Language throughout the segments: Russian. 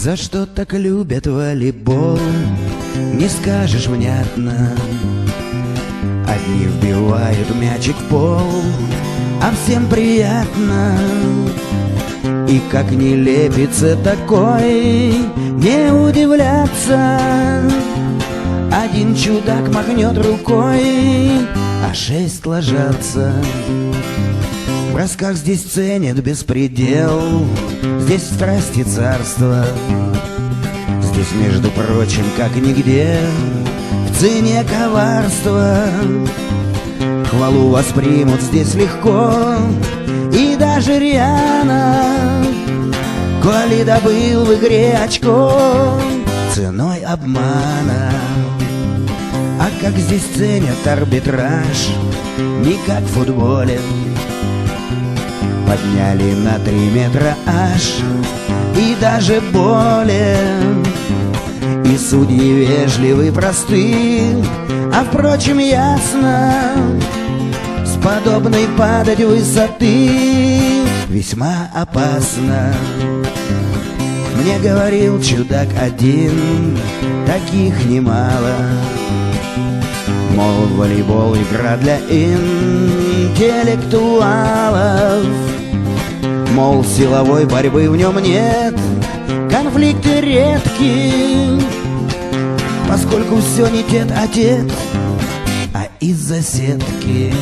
За что так любят волейбол, не скажешь внятно. Одни вбивают мячик в пол, а всем приятно. И как не лепится такой, не удивляться. Один чудак махнет рукой, а 6 ложатся. В бросках здесь ценят беспредел, здесь страсти царство. Здесь, между прочим, как нигде, в цене коварства. Хвалу воспримут здесь легко и даже рьяно, коли добыл в игре очко ценой обмана. А как здесь ценят арбитраж, не как в футболе. Подняли на 3 метра аж и даже более. И судьи вежливы, просты, а впрочем ясно, с подобной падать высоты весьма опасно. Мне говорил чудак один, таких немало, мол, волейбол игра для интеллектуалов. Мол, силовой борьбы в нем нет, конфликты редки, поскольку все не тет-а-тет, а из-за сетки.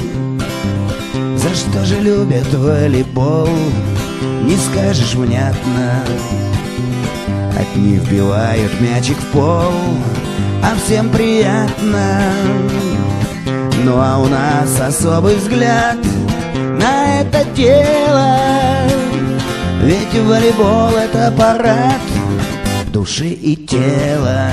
За что же любят волейбол, не скажешь внятно. Одни вбивают мячик в пол, а всем приятно. Ну а у нас особый взгляд на это дело, ведь волейбол — это парад души и тела.